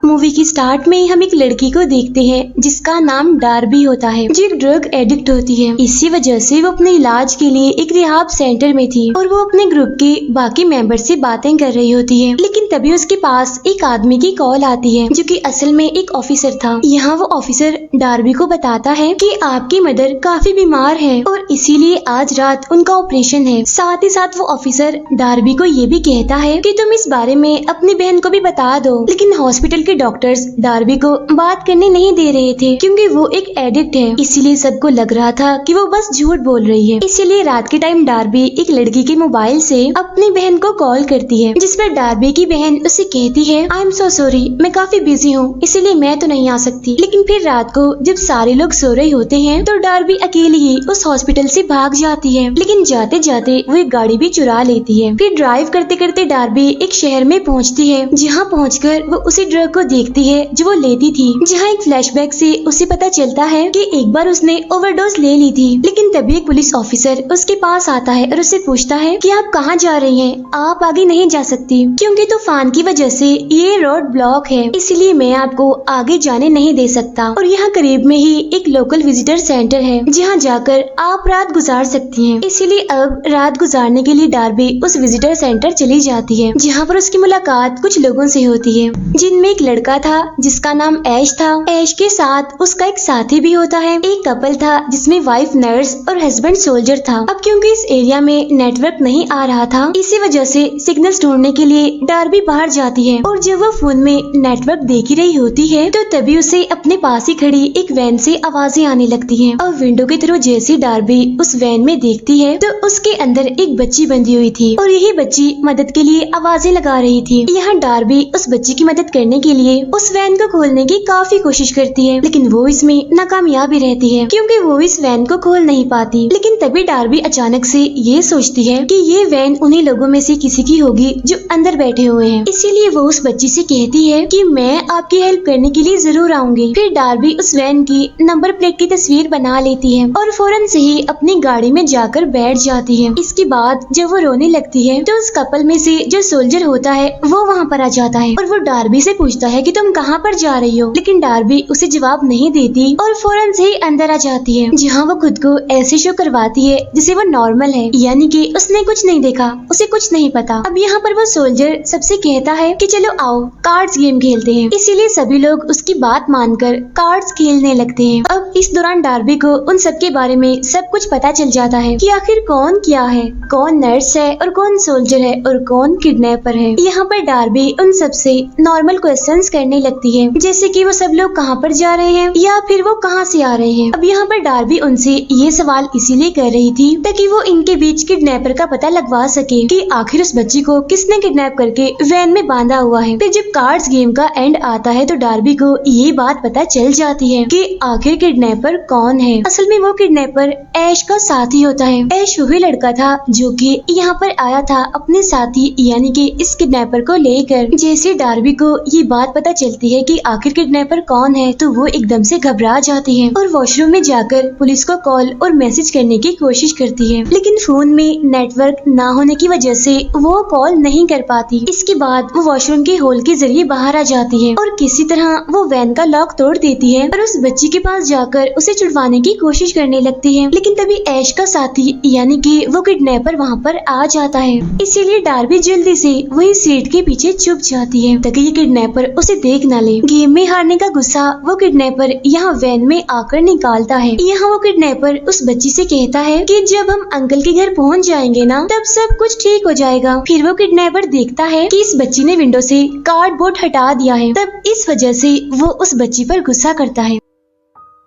Movie की start में हम एक लड़की को देखते हैं जिसका नाम डार्बी होता है, जो एक ड्रग एडिक्ट होती है। इसी वजह से वो अपने इलाज के लिए एक रिहाब सेंटर में थी और वो अपने ग्रुप के बाकी मेंबर से बातें कर रही होती है। लेकिन तभी उसके पास एक आदमी की कॉल आती है जो कि असल में एक ऑफिसर था। यहाँ वो ऑफिसर डार्बी को बताता है कि आपकी मदर काफी बीमार है और इसीलिए आज रात उनका ऑपरेशन है। साथ ही साथ वो ऑफिसर डार्बी को ये भी कहता है कि तुम इस बारे में अपनी बहन को भी बता दो। लेकिन हॉस्पिटल के डॉक्टर्स डार्बी को बात करने नहीं दे रहे थे क्योंकि वो एक एडिक्ट है, इसीलिए सबको लग रहा था कि वो बस झूठ बोल रही है। इसीलिए रात के टाइम डार्बी एक लड़की के मोबाइल से अपनी बहन को कॉल करती है, जिस पर डार्बी की बहन उसे कहती है आई एम सो सॉरी, मैं काफी बिजी हूँ इसीलिए मैं तो नहीं आ सकती। लेकिन फिर रात को जब सारे लोग सो रहे होते हैं तो डार्बी अकेली ही उस हॉस्पिटल से भाग जाती है। लेकिन जाते जाते वो एक गाड़ी भी चुरा लेती है। फिर ड्राइव करते करते डार्बी एक शहर में पहुँचती है, जहाँ पहुँचकर वो उसी ड्रग को देखती है जो वो लेती थी। जहाँ एक फ्लैशबैक से उसे पता चलता है कि एक बार उसने ओवरडोज ले ली थी। लेकिन तभी एक पुलिस ऑफिसर उसके पास आता है और उससे पूछता है कि आप कहाँ जा रही हैं? आप आगे नहीं जा सकती क्योंकि तूफान की वजह से ये रोड ब्लॉक है, इसलिए मैं आपको आगे जाने नहीं दे सकता। और यहाँ करीब में ही एक लोकल विजिटर सेंटर है जहाँ जाकर आप रात गुजार सकती हैं। इसीलिए अब रात गुजारने के लिए डार्बी उस विजिटर सेंटर चली जाती है, जहाँ पर उसकी मुलाकात कुछ लोगों से होती है, जिनमें एक लड़का था जिसका नाम ऐश था। ऐश के साथ उसका एक साथी भी होता है। एक कपल था जिसमें वाइफ नर्स और हस्बैंड सोल्जर था। अब क्योंकि इस एरिया में नेटवर्क नहीं आ रहा था, इसी वजह से सिग्नल्स ढूंढने के लिए डार्बी बाहर जाती है। और जब वो फोन में नेटवर्क देख ही रही होती है तो तभी उसे अपने पास ही खड़ी एक वैन से आवाजें आने लगती हैं। और विंडो के थ्रू जैसी डार्बी उस वैन में देखती है तो उसके अंदर एक बच्ची बंधी हुई थी और यही बच्ची मदद के लिए आवाजें लगा रही थी। यहाँ डार्बी उस बच्ची की मदद करने के लिए उस वैन को खोलने की काफी कोशिश करती है, लेकिन वो इसमें नाकामयाब ही रहती है क्योंकि वो इस वैन को खोल नहीं पाती। लेकिन तभी डार्बी अचानक से ये सोचती है कि ये वैन उन्हीं लोगों में से किसी की होगी जो अंदर बैठे हुए हैं। इसीलिए वो उस बच्ची से कहती है कि मैं आपकी हेल्प करने के लिए जरूर आऊंगी। फिर डार्बी उस वैन की नंबर प्लेट की तस्वीर बना लेती है और फौरन से ही अपनी गाड़ी में जाकर बैठ जाती है। इसके बाद जब वो रोने लगती है तो उस कपल में से जो सोल्जर होता है वो वहाँ पर आ जाता है और वो डार्बी से पूछता है कि तुम कहाँ पर जा रही हो। लेकिन डार्बी उसे जवाब नहीं देती और फौरन से ही अंदर आ जाती है, जहाँ वो खुद को ऐसे शो करवाती है जैसे वो नॉर्मल है, यानी कि उसने कुछ नहीं देखा, उसे कुछ नहीं पता। अब यहाँ पर वो सोल्जर सबसे कहता है कि चलो आओ कार्ड्स गेम खेलते हैं। इसीलिए सभी लोग उसकी बात मानकर कार्ड्स खेलने लगते हैं। अब इस दौरान डार्बी को उन सब के बारे में सब कुछ पता चल जाता है कि आखिर कौन क्या है, कौन नर्स है और कौन सोल्जर है और कौन किडनैपर है। यहाँ पर डार्बी उन सबसे नॉर्मल क्वेश्चंस करने लगती है, जैसे कि वो सब लोग कहाँ पर जा रहे हैं या फिर वो कहाँ से आ रहे हैं। अब यहाँ पर डार्बी उनसे ये सवाल इसीलिए कर रही थी ताकि वो इनके बीच किडनैपर का पता लगवा सके कि आखिर उस बच्ची को किसने किडनैप करके वैन में बांधा हुआ है। फिर जब कार्ड्स गेम का एंड आता है तो डार्बी को ये बात पता चल जाती है कि आखिर किडनैपर कौन है। असल में वो किडनैपर ऐश का साथी होता है। ऐश वही लड़का था जो कि यहाँ पर आया था अपने साथी यानी कि इस किडनैपर को लेकर। जैसे डार्बी को ये बात पता चलती है कि आखिर किडनैपर कौन है तो वो एकदम से घबरा जाती है और वॉशरूम में जाकर पुलिस को कॉल और मैसेज करने की कोशिश करती है, लेकिन फोन में नेटवर्क ना होने की वजह से वो कॉल नहीं कर पाती। इसके बाद वो वॉशरूम के होल के जरिए बाहर आ जाती है और किसी तरह वो वैन का लॉक तोड़ देती है और उस बच्ची के पास जाकर उसे छुड़वाने की कोशिश करने लगती है। लेकिन तभी ऐश का साथी यानी कि वो किडनैपर वहाँ पर आ जाता है, इसीलिए डार्बी जल्दी से वही सीट के पीछे छुप जाती है ताकि ये किडनैपर उसे देख न ले। गेम में हारने का गुस्सा वो किडनैपर यहाँ वैन में आकर निकालता है। यहाँ वो किडनैपर उस बच्ची से कहता है कि जब हम अंकल के घर पहुँच जाएंगे ना तब सब कुछ ठीक हो जाएगा। फिर वो किडनैपर देखता है कि इस बच्ची ने विंडो से कार्डबोर्ड हटा दिया है, तब इस वजह से वो उस बच्ची पर गुस्सा करता है।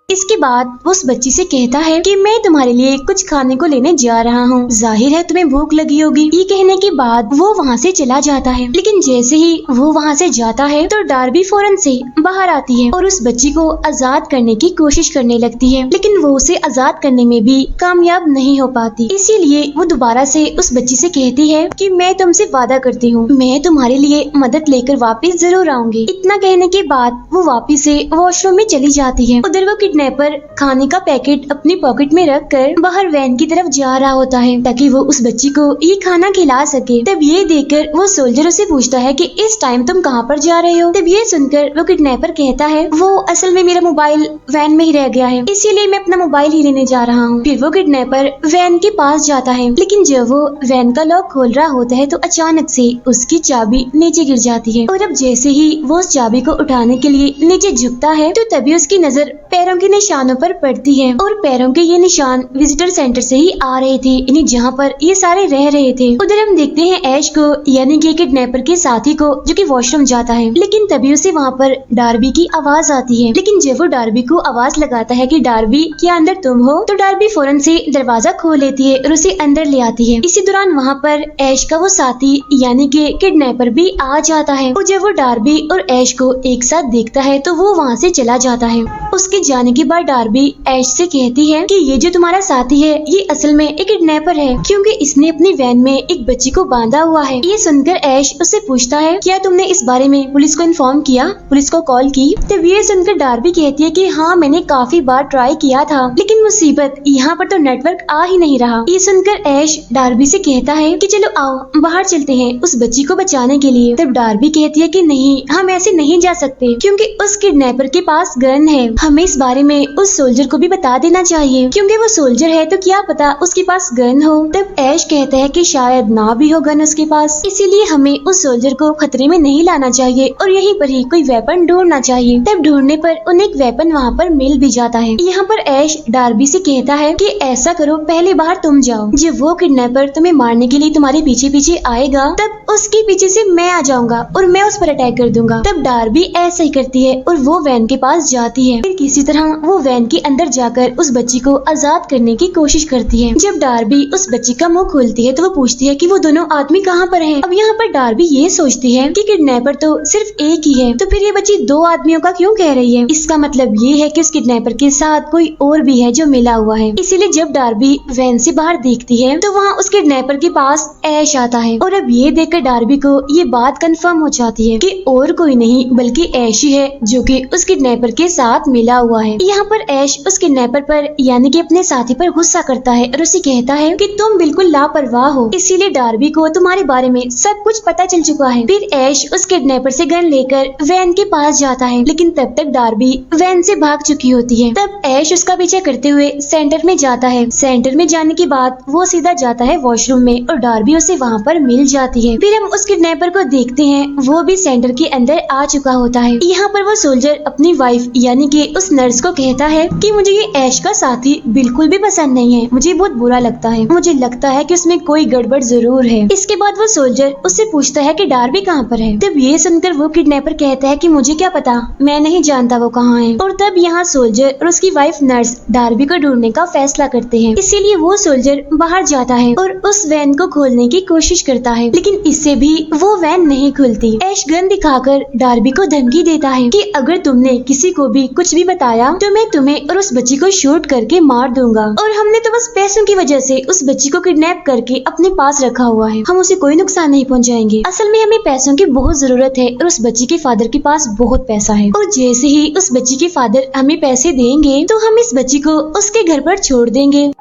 इसके बाद वो उस बच्ची से कहता है कि मैं तुम्हारे लिए कुछ खाने को लेने जा रहा हूँ, जाहिर है तुम्हें भूख लगी होगी। ये कहने के बाद वो वहाँ से चला जाता है। लेकिन जैसे ही वो वहाँ से जाता है तो डार्बी फौरन से बाहर आती है और उस बच्ची को आजाद करने की कोशिश करने लगती है, लेकिन वो उसे आजाद करने में भी कामयाब नहीं हो पाती। इसीलिए वो दोबारा से उस बच्ची से कहती है कि मैं तुमसे वादा करती हूँ, मैं तुम्हारे लिए मदद लेकर वापस जरूर आऊंगी। इतना कहने के बाद वो वापस से वॉशरूम में चली जाती है। उधर वो किडनैपर खाने का पैकेट अपनी पॉकेट में रख कर बाहर वैन की तरफ जा रहा होता है ताकि वो उस बच्ची को ये खाना खिला सके। तब ये देखकर वो सोल्जर उसे पूछता है कि इस टाइम तुम कहाँ पर जा रहे हो। तब ये सुनकर वो किडनैपर कहता है वो असल में मेरा मोबाइल वैन में ही रह गया है, इसीलिए मैं अपना मोबाइल ही लेने जा रहा हूँ। फिर वो किडनैपर वैन के पास जाता है, लेकिन जब वो वैन का लॉक खोल रहा होता है तो अचानक से उसकी चाबी नीचे गिर जाती है और अब जैसे ही वो उस चाबी को उठाने के लिए नीचे झुकता है तो तभी उसकी नजर पैरों के निशानों पर पड़ती है और पैरों के ये निशान विजिटर सेंटर से ही आ रहे थे, यानी जहाँ पर ये सारे रह रहे थे। उधर हम देखते हैं ऐश को, यानी कि किडनैपर के साथी को, जो कि वॉशरूम जाता है, लेकिन तभी उसे वहाँ पर डार्बी की आवाज आती है। लेकिन जब वो डार्बी को आवाज लगाता है कि डार्बी क्या अंदर तुम हो, तो डार्बी फौरन से दरवाजा खोल लेती है और उसे अंदर ले आती है। इसी दौरान वहाँ पर ऐश का वो साथी यानी कि किडनैपर भी आ जाता है और जब वो डार्बी और ऐश को एक साथ देखता है तो वो वहाँ से चला जाता है। उसके जाने के बाद डार्बी ऐश से कहती है कि ये जो तुम्हारा साथी है ये असल में एक किडनैपर है, क्योंकि इसने अपनी वैन में एक बच्ची को बांधा हुआ है। ये सुनकर ऐश उससे पूछता है क्या तुमने इस बारे में पुलिस को इन्फॉर्म किया, पुलिस को कॉल की। तब ये सुनकर डार्बी कहती है कि हाँ मैंने काफी बार ट्राई किया था, लेकिन मुसीबत यहाँ पर तो नेटवर्क आ ही नहीं रहा। ये सुनकर ऐश डार्बी से कहता है कि चलो आओ बाहर चलते हैं उस बच्ची को बचाने के लिए। तब डार्बी कहती है कि नहीं, हम ऐसे नहीं जा सकते क्योंकि उस किडनैपर के पास गन है, हमें इस बारे में उस सोल्जर को भी बता देना चाहिए क्योंकि वो सोल्जर है तो क्या पता उसके पास गन हो। तब ऐश कहता है कि शायद ना भी हो गन उसके पास, इसीलिए हमें उस सोल्जर को खतरे में नहीं लाना चाहिए और यहीं पर ही कोई वेपन ढूंढना चाहिए। तब ढूंढने पर उन्हें एक वेपन वहाँ पर मिल भी जाता है। यहाँ पर ऐश डार्बी से कहता है कि ऐसा करो पहले बाहर तुम जाओ, जब वो किडनैपर तुम्हें मारने के लिए तुम्हारे पीछे पीछे आएगा तब उसके पीछे से मैं आ जाऊंगा और मैं उस पर अटैक कर दूंगा। तब डार्बी ऐसा ही करती है और वो वैन के पास जाती है। फिर किसी तरह वो वैन के अंदर जाकर उस बच्ची को आजाद करने की कोशिश करती है। जब डार्बी उस बच्ची का मुंह खोलती है तो वो पूछती है कि वो दोनों आदमी कहाँ पर हैं। अब यहाँ पर डार्बी ये सोचती है कि किडनैपर तो सिर्फ एक ही है, तो फिर ये बच्ची दो आदमियों का क्यों कह रही है। इसका मतलब ये है कि उस किडनैपर के साथ कोई और भी है जो मिला हुआ है। इसीलिए जब डार्बी वैन से बाहर देखती है तो वहाँ उस किडनैपर के पास ऐश आता है और अब ये देखकर डार्बी को ये बात कंफर्म हो जाती है कि और कोई नहीं बल्कि ऐश ही है जो कि उस किडनैपर के साथ मिला हुआ है। यहाँ पर ऐश उस किडनैपर पर यानी कि अपने साथी पर गुस्सा करता है और उसे कहता है कि तुम बिल्कुल लापरवाह हो, इसीलिए डार्बी को तुम्हारे बारे में सब कुछ पता चल चुका है। फिर ऐश उस किडनैपर से गन लेकर वैन के पास जाता है, लेकिन तब तक डार्बी वैन से भाग चुकी होती है। तब ऐश उसका पीछा करते हुए सेंटर में जाता है। सेंटर में जाने के बाद वो सीधा जाता है वॉशरूम में और डार्बी उसे वहाँ पर मिल जाती है। फिर हम उस किडनैपर को देखते हैं, वो भी सेंटर के अंदर आ चुका होता है। यहाँ पर वो सोल्जर अपनी वाइफ यानी कि उस नर्स को कहता है कि मुझे ये ऐश का साथी बिल्कुल भी पसंद नहीं है, मुझे बहुत बुरा लगता है, मुझे लगता है कि उसमें कोई गड़बड़ जरूर है। इसके बाद वो सोल्जर उससे पूछता है कि डार्बी कहाँ पर है। तब ये सुनकर वो किडनैपर कहता है कि मुझे क्या पता, मैं नहीं जानता वो कहाँ है। और तब यहाँ सोल्जर और उसकी वाइफ नर्स डार्बी को ढूंढने का फैसला करते हैं। इसीलिए वो सोल्जर बाहर जाता है और उस वैन को खोलने की कोशिश करता है, लेकिन इससे भी वो वैन नहीं खुलती। ऐश गन दिखाकर डार्बी को धमकी देता है कि अगर तुमने किसी को भी कुछ भी बताया तो मैं तुम्हें और उस बच्ची को शूट करके मार दूंगा, और हमने तो बस पैसों की वजह से उस बच्ची को किडनैप करके अपने पास रखा हुआ है, हम उसे कोई नुकसान नहीं पहुंचाएंगे। असल में हमें पैसों की बहुत जरूरत है और उस बच्ची के फादर के पास बहुत पैसा है, और जैसे ही उस बच्ची के फादर हमें पैसे देंगे तो हम इस बच्ची को उसके घर पर छोड़ देंगे।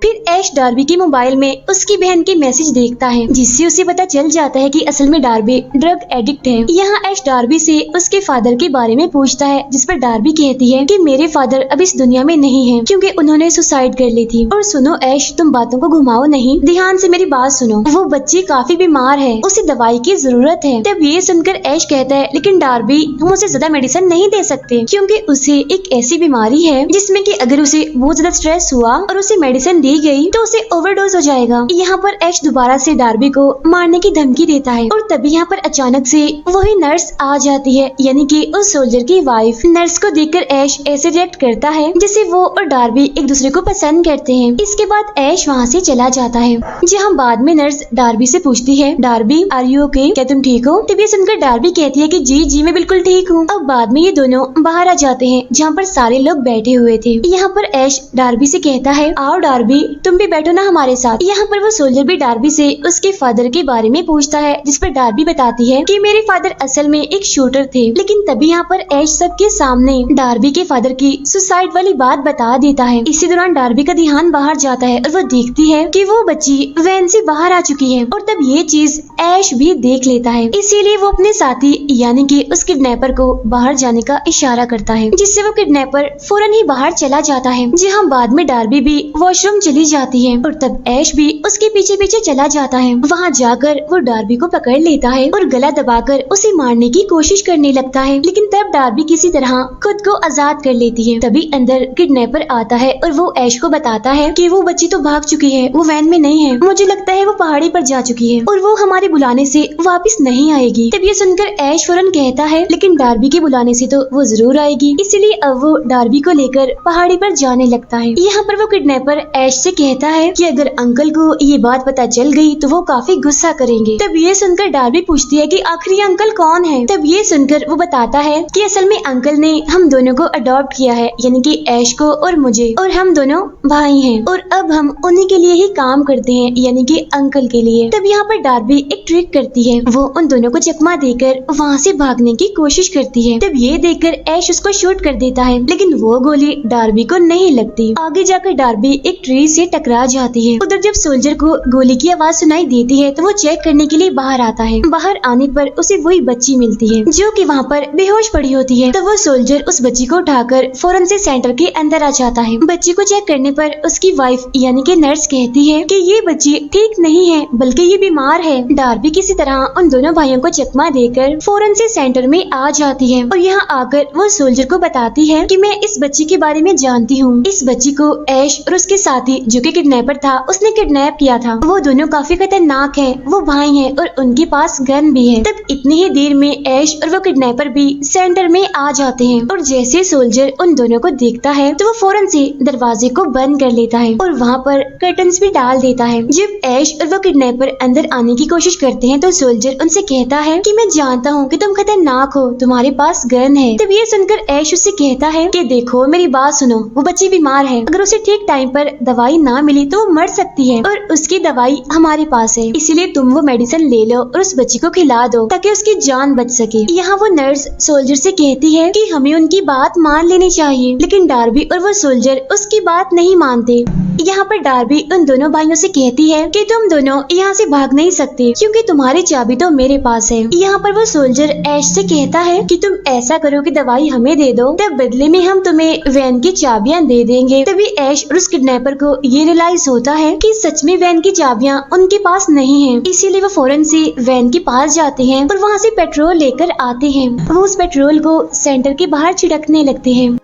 फिर ऐश डार्बी के मोबाइल में उसकी बहन के मैसेज देखता है, जिससे उसे पता चल जाता है कि असल में डार्बी ड्रग एडिक्ट है। यहाँ ऐश डार्बी से उसके फादर के बारे में पूछता है, जिस पर डार्बी कहती है कि मेरे फादर अब इस दुनिया में नहीं है क्योंकि उन्होंने सुसाइड कर ली थी। और सुनो ऐश, तुम बातों को घुमाओ नहीं, ध्यान से मेरी बात सुनो, वो बच्ची काफी बीमार है, उसे दवाई की जरूरत है। तब ये सुनकर ऐश कहता है, लेकिन डार्बी हम उसे ज्यादा मेडिसिन नहीं दे सकते क्योंकि उसे एक ऐसी बीमारी है जिसमें कि अगर उसे बहुत ज्यादा स्ट्रेस हुआ और उसे मेडिसिन दी गई तो उसे ओवरडोज हो जाएगा। यहाँ पर ऐश दोबारा से डार्बी को मारने की धमकी देता है और तभी यहाँ पर अचानक से वही नर्स आ जाती है, यानी कि उस सोल्जर की वाइफ। नर्स को देखकर ऐश ऐसे रिएक्ट करता है जैसे वो और डार्बी एक दूसरे को पसंद करते हैं। इसके बाद ऐश वहाँ से चला जाता है, जहाँ बाद में नर्स डार्बी से पूछती है, डार्बी आर यू ओके, क्या तुम ठीक हो। तभी सुनकर डार्बी कहती है कि जी जी मैं बिल्कुल ठीक हूँ। अब बाद में ये दोनों बाहर आ जाते हैं जहाँ पर सारे लोग बैठे हुए थे। यहाँ पर ऐश डार्बी से कहता है, आओ डार्बी डार्बी तुम भी बैठो ना हमारे साथ। यहाँ पर वो सोल्जर भी डार्बी से उसके फादर के बारे में पूछता है, जिस पर डार्बी बताती है कि मेरे फादर असल में एक शूटर थे। लेकिन तभी यहाँ पर ऐश सबके सामने डार्बी के फादर की सुसाइड वाली बात बता देता है। इसी दौरान डार्बी का ध्यान बाहर जाता है और वो देखती है कि वो बच्ची वैन से बाहर आ चुकी है और तब ये चीज ऐश भी देख लेता है। इसीलिए वो अपने साथी यानी कि उस किडनैपर को बाहर जाने का इशारा करता है, जिससे वो किडनैपर फौरन ही बाहर चला जाता है। जहाँ बाद में डार्बी भी वॉशरूम चली जाती है और तब ऐश भी उसके पीछे पीछे चला जाता है। वहाँ जाकर वो डार्बी को पकड़ लेता है और गला दबाकर उसे मारने की कोशिश करने लगता है। लेकिन तब डार्बी किसी तरह खुद को आजाद कर लेती है। तभी अंदर किडनैपर आता है और वो ऐश को बताता है कि वो बच्ची तो भाग चुकी है, वो वैन में नहीं है। मुझे लगता है वो पहाड़ी पर जा चुकी है और वो हमारे बुलाने से वापस नहीं आएगी। तब ये सुनकर ऐश फौरन कहता है लेकिन डार्बी के बुलाने से तो वो जरूर आएगी। इसलिए अब वो डार्बी को लेकर पहाड़ी पर जाने लगता है। यहाँ पर वो किडनैपर ऐश से कहता है कि अगर अंकल को ये बात पता चल गई तो वो काफी गुस्सा करेंगे। तब ये सुनकर डार्बी पूछती है कि आखिर ये अंकल कौन है। तब ये सुनकर वो बताता है कि असल में अंकल ने हम दोनों को अडॉप्ट किया है, यानी कि ऐश को और मुझे, और हम दोनों भाई हैं और अब हम उन्हीं के लिए ही काम करते हैं, यानी कि अंकल के लिए। तब यहाँ पर डार्बी एक ट्रिक करती है, वो उन दोनों को चकमा देकर वहाँ से भागने की कोशिश करती है। तब ये देखकर ऐश उसको शूट कर देता है, लेकिन वो गोली डार्बी को नहीं लगती। आगे जाकर डार्बी एक ट्री से टकरा जाती है। उधर जब सोल्जर को गोली की आवाज सुनाई देती है तो वो चेक करने के लिए बाहर आता है। बाहर आने पर उसे वही बच्ची मिलती है जो कि वहाँ पर बेहोश पड़ी होती है। तब वो सोल्जर उस बच्ची को उठाकर फौरन से सेंटर के अंदर आ जाता है। बच्ची को चेक करने पर उसकी वाइफ यानी कि नर्स कहती है कि ये बच्ची ठीक नहीं है, बल्कि ये बीमार है। डार्बी किसी तरह उन दोनों भाइयों को चकमा देकर फौरन से सेंटर में आ जाती है और यहाँ आकर वो सोल्जर को बताती है कि मैं इस बच्ची के बारे में जानती हूँ। इस बच्ची को ऐश और उसके साथी जो कि किडनैपर था उसने किडनैप किया था। वो दोनों काफी खतरनाक है, वो भाई है और उनके पास गन भी है। तब इतनी ही देर में ऐश और वो किडनैपर भी सेंटर में आ जाते हैं और जैसे सोल्जर उन दोनों को देखता है तो वो फौरन से दरवाजे को बंद कर लेता है और वहाँ पर कर्टन्स भी डाल देता है। जब ऐश और वो किडनैपर अंदर आने की कोशिश करते हैं तो सोल्जर उनसे कहता है कि मैं जानता हूँ कि तुम खतरनाक हो, तुम्हारे पास गन है। तब ये सुनकर ऐश उससे कहता है कि देखो मेरी बात सुनो, वो बच्ची बीमार है, अगर उसे ठीक टाइम पर दवाई ना मिली तो वो मर सकती है और उसकी दवाई हमारे पास है, इसीलिए तुम वो मेडिसिन ले लो और उस बच्ची को खिला दो ताकि उसकी जान बच सके। यहाँ वो नर्स सोल्जर से कहती है कि हमें उनकी बात मान लेनी चाहिए, लेकिन डार्बी और वो सोल्जर उसकी बात नहीं मानते। यहाँ पर डार्बी उन दोनों भाइयों से कहती है कि तुम दोनों यहाँ से भाग नहीं सकते क्योंकि तुम्हारी चाबी तो मेरे पास है। यहाँ पर वो सोल्जर ऐश से कहता है कि तुम ऐसा करो कि दवाई हमें दे दो, तब बदले में हम तुम्हें वैन की चाबियाँ दे देंगे। तभी ऐश और उस किडनैपर को ये रियलाइज होता है कि सच में वैन की चाबियाँ उनके पास नहीं है, इसीलिए वो फौरन से वैन के पास जाते हैं और वहाँ से पेट्रोल लेकर आते हैं। वो उस पेट्रोल को सेंटर के बाहर छिड़कने लगते हैं।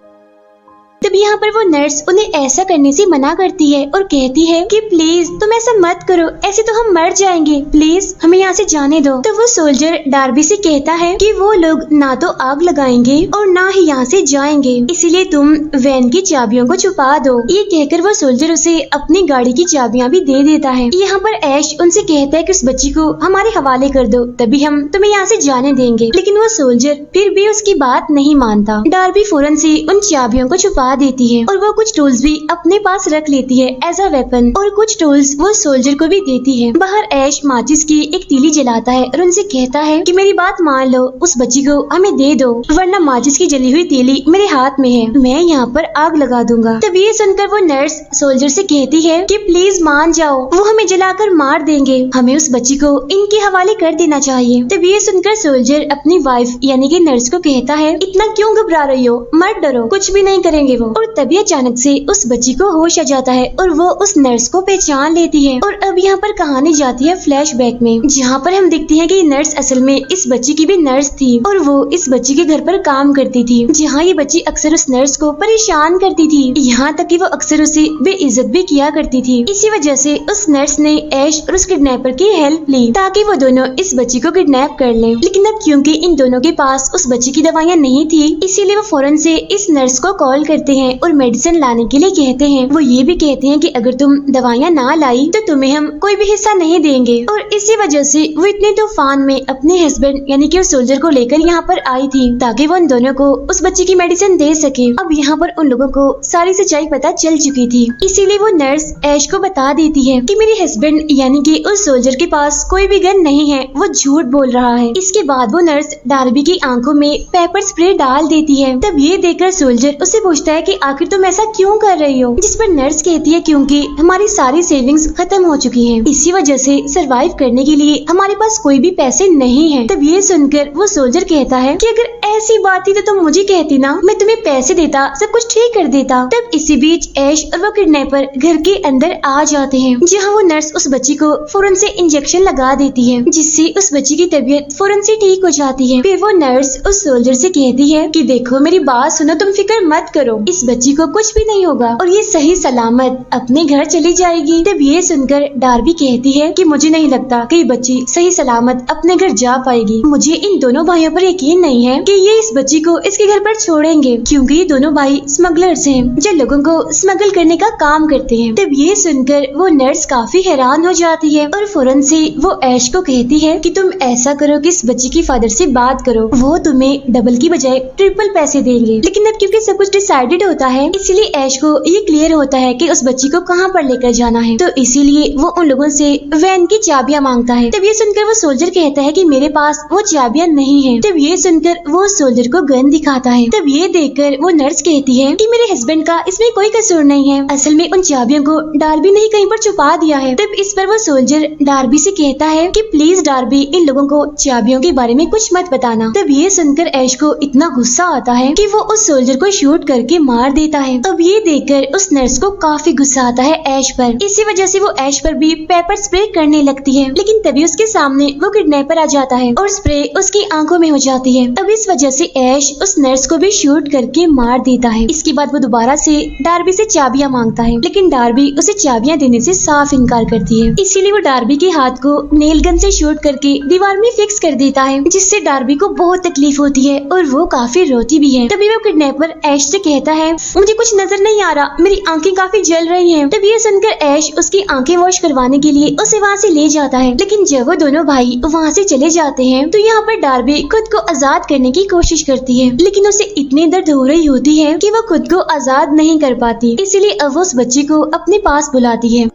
तब यहाँ पर वो नर्स उन्हें ऐसा करने से मना करती है और कहती है कि प्लीज तुम ऐसा मत करो, ऐसे तो हम मर जाएंगे, प्लीज हमें यहाँ से जाने दो। तो वो सोल्जर डार्बी से कहता है कि वो लोग ना तो आग लगाएंगे और ना ही यहाँ से जाएंगे, इसीलिए तुम वैन की चाबियों को छुपा दो। ये कहकर वो सोल्जर उसे अपनी गाड़ी की चाबियाँ भी दे देता है। यहाँ पर ऐश उनसे कहता है कि उस बच्ची को हमारे हवाले कर दो, तभी हम तुम्हें यहाँ से जाने देंगे। लेकिन वो सोल्जर फिर भी उसकी बात नहीं मानता। डार्बी फौरन से उन चाबियों को छुपा देती है और वो कुछ टूल्स भी अपने पास रख लेती है एज अ वेपन और कुछ टूल्स वो सोल्जर को भी देती है। बाहर ऐश माचिस की एक तीली जलाता है और उनसे कहता है कि मेरी बात मान लो, उस बच्ची को हमें दे दो, वरना माचिस की जली हुई तीली मेरे हाथ में है, मैं यहाँ पर आग लगा दूंगा। तब ये सुनकर वो नर्स सोल्जर से कहती है कि प्लीज मान जाओ, वो हमें जलाकर मार देंगे, हमें उस बच्ची को इनके हवाले कर देना चाहिए। तब ये सुनकर सोल्जर अपनी वाइफ यानी कि नर्स को कहता है इतना क्यों घबरा रही हो, मत डरो, कुछ भी नहीं करेंगे वो। और तभी अचानक से उस बच्ची को होश आ जाता है और वो उस नर्स को पहचान लेती है। और अब यहाँ पर कहानी जाती है फ्लैशबैक में, जहाँ पर हम देखते हैं कि नर्स असल में इस बच्ची की भी नर्स थी और वो इस बच्ची के घर पर काम करती थी, जहाँ ये बच्ची अक्सर उस नर्स को परेशान करती थी, यहाँ तक कि वो अक्सर उसे बेइज्जत भी किया करती थी। इसी वजह से उस नर्स ने ऐश और उस किडनैपर की हेल्प ली ताकि वो दोनों इस बच्ची को किडनैप कर लें। लेकिन अब क्योंकि इन दोनों के पास उस बच्ची की दवाइयाँ नहीं थी, इसीलिए वो फौरन से इस नर्स को कॉल करते हैं और मेडिसिन लाने के लिए कहते हैं। वो ये भी कहते हैं कि अगर तुम दवाइयाँ ना लाई तो तुम्हें हम कोई भी हिस्सा नहीं देंगे। और इसी वजह से वो इतने तूफान में अपने हस्बैंड यानी कि उस सोल्जर को लेकर यहाँ पर आई थी ताकि वो उन दोनों को उस बच्चे की मेडिसिन दे सके। अब यहाँ पर उन लोगों को सारी सच्चाई पता चल चुकी थी, इसीलिए वो नर्स ऐश को बता देती है कि मेरे हस्बैंड यानी कि उस सोल्जर के पास कोई भी गन नहीं है, वो झूठ बोल रहा है। इसके बाद वो नर्स डार्बी की आंखों में पेपर स्प्रे डाल देती है। तब ये देखकर सोल्जर उससे पूछता है कि आखिर तुम ऐसा क्यों कर रही हो, जिस पर नर्स कहती है क्योंकि हमारी सारी सेविंग्स खत्म हो चुकी है, इसी वजह से सरवाइव करने के लिए हमारे पास कोई भी पैसे नहीं है। तब ये सुनकर वो सोल्जर कहता है कि अगर ऐसी बात थी तो तुम मुझे कहती ना, मैं तुम्हें पैसे देता, सब कुछ ठीक कर देता। तब इसी बीच ऐश और वो किडनैपर घर के अंदर आ जाते हैं, जहाँ वो नर्स उस बच्ची को फौरन से इंजेक्शन लगा देती है, जिससे उस बच्ची की तबीयत फौरन से ठीक हो जाती है। फिर वो नर्स उस सोल्जर से कहती है कि देखो मेरी बात सुनो, तुम फिक्र मत करो, इस बच्ची को कुछ भी नहीं होगा और ये सही सलामत अपने घर चली जाएगी। तब ये सुनकर डार्बी कहती है कि मुझे नहीं लगता कि बच्ची सही सलामत अपने घर जा पाएगी। मुझे इन दोनों भाइयों पर यकीन नहीं है कि ये इस बच्ची को इसके घर पर छोड़ेंगे, क्योंकि ये दोनों भाई स्मगलर्स हैं जो लोगों को स्मगल करने का काम करते हैं। तब ये सुनकर वो नर्स काफी हैरान हो जाती है और फौरन से वो ऐश को कहती है कि तुम ऐसा करो कि इस बच्ची की फादर से बात करो, वो तुम्हें डबल की बजाय ट्रिपल पैसे देंगे। लेकिन अब क्योंकि सब कुछ डिसाइडेड होता है, इसलिए ऐश को ये क्लियर होता है कि उस बच्ची को कहाँ पर लेकर जाना है, तो इसीलिए वो उन लोगों से वैन की चाबियां मांगता है। तब ये सुनकर वो सोल्जर कहता है कि मेरे पास वो चाबियां नहीं है। तब ये सुनकर वो सोल्जर को गन दिखाता है। तब ये देखकर वो नर्स कहती है कि मेरे हस्बैंड का इसमें कोई कसूर नहीं है, असल में उन चाबियों को डार्बी ने ही कहीं पर छुपा दिया है। तब इस पर वो सोल्जर डार्बी से कहता है कि प्लीज डार्बी इन लोगों को चाबियों के बारे में कुछ मत बताना। तब ये सुनकर ऐश को इतना गुस्सा आता है कि वो उस सोल्जर को शूट करके मार देता है। अब ये देखकर उस नर्स को काफी गुस्सा आता है ऐश पर, इसी वजह से वो ऐश पर भी पेपर स्प्रे करने लगती है। लेकिन तभी उसके सामने वो किडनैपर आ जाता है और स्प्रे उसकी आंखों में हो जाती है। अब इस वजह से ऐश उस नर्स को भी शूट करके मार देता है। इसके बाद वो दोबारा से डार्बी से चाबियां मांगता है, लेकिन डार्बी उसे चाबियां देने से साफ इनकार करती है। इसीलिए वो डार्बी के हाथ को नेल गन से शूट करके दीवार में फिक्स कर देता है, जिससे डार्बी को बहुत तकलीफ होती है और वो काफी रोती भी है। तभी वो किडनैपर ऐश से कहता है मुझे कुछ नजर नहीं आ रहा, मेरी आंखें काफी जल रही हैं। तब ये सुनकर ऐश उसकी आंखें वॉश करवाने के लिए उसे वहाँ से ले जाता है। लेकिन जब वो दोनों भाई वहाँ से चले जाते हैं तो यहाँ पर डार्बी खुद को आजाद करने की कोशिश करती है, लेकिन उसे इतनी दर्द हो रही होती है कि वो खुद को आजाद नहीं कर पाती। इसीलिए अब वो उस बच्ची को अपने पास बुलाती है।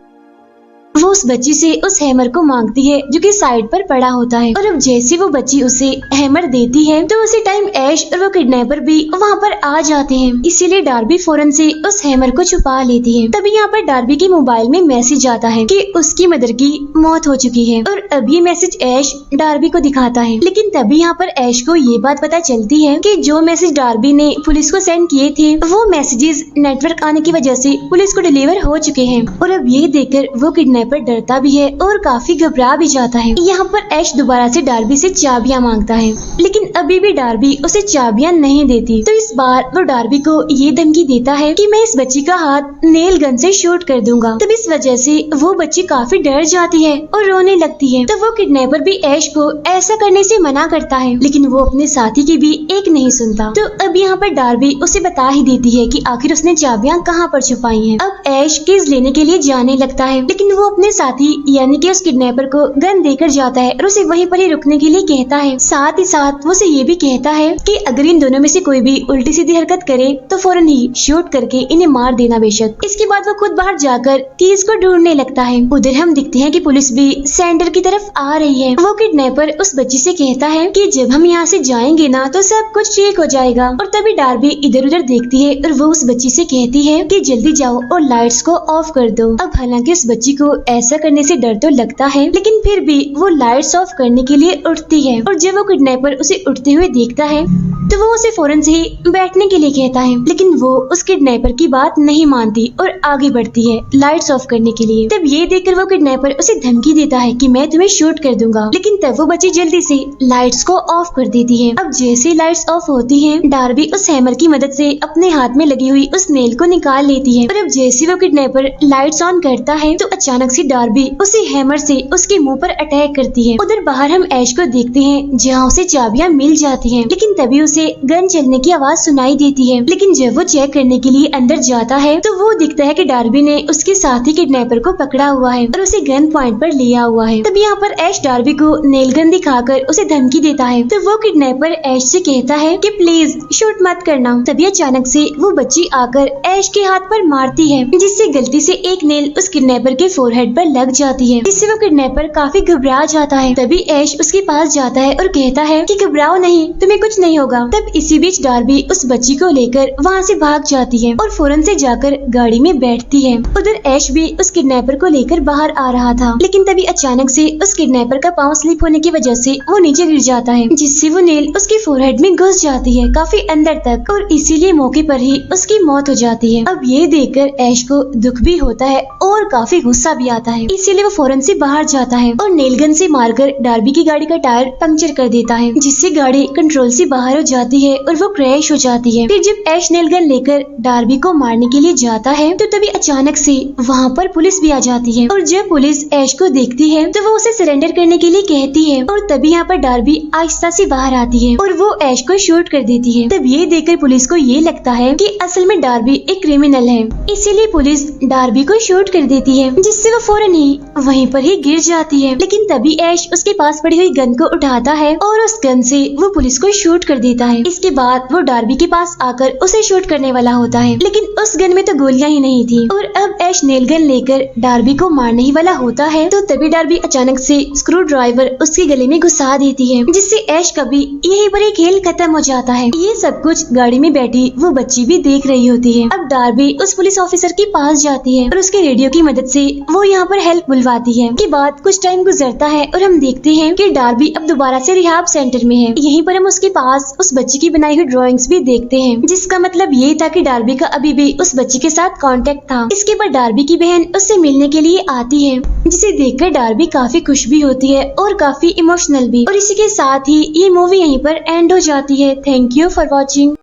वो उस बच्ची से उस हैमर को मांगती है जो कि साइड पर पड़ा होता है, और अब जैसे वो बच्ची उसे हैमर देती है तो उसी टाइम ऐश और वो किडनैपर भी वहाँ पर आ जाते हैं। इसीलिए डार्बी फौरन से उस हैमर को छुपा लेती है। तभी यहाँ पर डार्बी के मोबाइल में मैसेज आता है कि उसकी मदर की मौत हो चुकी है, और अब ये मैसेज ऐश डार्बी को दिखाता है। लेकिन तभी यहाँ पर ऐश को ये बात पता चलती है कि जो मैसेज डार्बी ने पुलिस को सेंड किए थे वो मैसेजेस नेटवर्क आने की वजह से पुलिस को डिलीवर हो चुके हैं। और अब ये देखकर वो किडनैपर डरता भी है और काफी घबरा भी जाता है। यहाँ पर ऐश दोबारा से डार्बी से चाबियां मांगता है, लेकिन अभी भी डार्बी उसे चाबियां नहीं देती। तो इस बार वो डार्बी को ये धमकी देता है कि मैं इस बच्ची का हाथ नेल गन से शूट कर दूंगा। तब इस वजह से वो बच्ची काफी डर जाती है और रोने लगती है। तो वो किडनैपर भी ऐश को ऐसा करने से मना करता है, लेकिन वो अपने साथी की भी एक नहीं सुनता। तो अब यहाँ पर डार्बी उसे बता ही देती है कि आखिर उसने चाबियां कहाँ पर छुपाई हैं। अब ऐश कीज लेने के लिए जाने लगता है, लेकिन वो अपने साथी यानी कि उस किडनैपर को गन देकर जाता है और उसे वहीं पर ही रुकने के लिए कहता है। साथ ही साथ वो उसे ये भी कहता है कि अगर इन दोनों में से कोई भी उल्टी सीधी हरकत करे तो फौरन ही शूट करके इन्हें मार देना बेशक। इसके बाद वो खुद बाहर जाकर कीज को ढूंढने लगता है। उधर हम दिखते हैं कि पुलिस भी सेंटर की तरफ आ रही है। वो किडनैपर उस बच्ची से कहता है कि जब हम यहाँ से जाएंगे ना तो सब कुछ ठीक हो जाएगा। और तभी डार्बी इधर उधर देखती है और वो उस बच्ची से कहती है कि जल्दी जाओ और लाइट्स को ऑफ कर दो। अब हालांकि उस बच्ची को ऐसा करने से डर तो लगता है, लेकिन फिर भी वो लाइट्स ऑफ करने के लिए उठती है। और जब वो किडनैपर उसे उठते हुए देखता है तो वो उसे फौरन से ही बैठने के लिए कहता है, लेकिन वो उस किडनैपर की बात नहीं मानती और आगे बढ़ती है लाइट्स ऑफ करने के लिए। तब ये देखकर वो किडनैपर उसे धमकी देता है कि मैं तुम्हें शूट कर दूंगा, लेकिन तब वो बच्ची जल्दी से लाइट्स को ऑफ कर देती है। अब जैसे लाइट लाइट्स ऑफ होती हैं, डार्बी उस हैमर की मदद से अपने हाथ में लगी हुई उस नेल को निकाल लेती है। और अब जैसे वो किडनैपर लाइट्स ऑन करता है तो अचानक से डार्बी उसी हैमर से उसके मुंह पर अटैक करती है। उधर बाहर हम ऐश को देखते हैं जहाँ उसे चाबियां मिल जाती हैं, लेकिन तभी उसे गन चलने की आवाज सुनाई देती है। लेकिन जब वो चेक करने के लिए अंदर जाता है तो वो दिखता है कि डार्बी ने उसके साथी किडनैपर को पकड़ा हुआ है और उसे गन पॉइंट पर लिया हुआ है। तभी यहाँ पर ऐश डार्बी को नेल गन दिखाकर उसे धमकी देता है। तो वो किडनैपर ऐश से कहता है कि प्लीज शूट मत करना। तभी अचानक से वो बच्ची आकर ऐश के हाथ पर मारती है, जिससे गलती से एक नेल उस किडनैपर के फोरहेड पर लग जाती है, जिससे वो किडनैपर काफी घबरा जाता है। तभी ऐश उसके पास जाता है और कहता है कि घबराओ नहीं, तुम्हें कुछ नहीं होगा। तब इसी बीच डार्बी उस बच्ची को लेकर वहाँ से भाग जाती है और फौरन से जाकर गाड़ी में बैठती है। उधर ऐश भी उस किडनैपर को लेकर बाहर आ रहा था, लेकिन तभी अचानक से उस किडनैपर का पाँव स्लिप होने की वजह से वो नीचे गिर जाता है, जिससे वो नेल उसके फोरहेड में घुस जाती है काफी अंदर तक, और इसीलिए मौके पर ही उसकी मौत हो जाती है। अब ये देखकर ऐश को दुख भी होता है और काफी गुस्सा भी आता है, इसीलिए वो फौरन से बाहर जाता है और नेल गन से मारकर डार्बी की गाड़ी का टायर पंक्चर कर देता है, जिससे गाड़ी कंट्रोल से बाहर हो जाती है और वो क्रैश हो जाती है। फिर जब ऐश नेल गन लेकर डार्बी को मारने के लिए जाता है तो तभी अचानक से वहाँ पर पुलिस भी आ जाती है, और जब पुलिस ऐश को देखती है तो वो उसे सरेंडर करने के लिए कहती है, और तभी यहाँ पर डार्बी आहिस्ता से बाहर आती है और वो ऐश को शूट कर देती है। तब ये देखकर पुलिस को ये लगता है कि असल में डार्बी एक क्रिमिनल है, इसीलिए पुलिस डार्बी को शूट कर देती है, जिससे वो फौरन ही वहीं पर ही गिर जाती है। लेकिन तभी ऐश उसके पास पड़ी हुई गन को उठाता है और उस गन से वो पुलिस को शूट कर देता है। इसके बाद वो डार्बी के पास आकर उसे शूट करने वाला होता है, लेकिन उस गन में तो गोलियां ही नहीं थी। और अब ऐश नेल गन लेकर डार्बी को मारने ही वाला होता है तो तभी डार्बी अचानक से स्क्रू ड्राइवर उसके गले में घुसा देती है, जिससे ऐश का भी यहीं पर ही खेल खत्म हो जाता है। ये सब कुछ गाड़ी में बैठी वो बच्ची भी देख रही होती है। अब डार्बी उस पुलिस ऑफिसर के पास जाती है और उसके रेडियो की मदद से वो यहाँ पर हेल्प बुलवाती है। के बाद कुछ टाइम गुजरता है और हम देखते हैं कि डार्बी अब दोबारा से रिहाब सेंटर में है। यहीं पर हम उसके पास उस बच्ची की बनाई हुई ड्राइंग्स भी देखते हैं, जिसका मतलब ये था कि डार्बी का अभी भी उस बच्ची के साथ कांटेक्ट था। इसके बाद डार्बी की बहन उससे मिलने के लिए आती है, जिसे देखकर डार्बी काफी खुश भी होती है और काफी इमोशनल भी। और इसी के साथ ही ये मूवी यहीं पर एंड हो जाती है। Thank you for watching.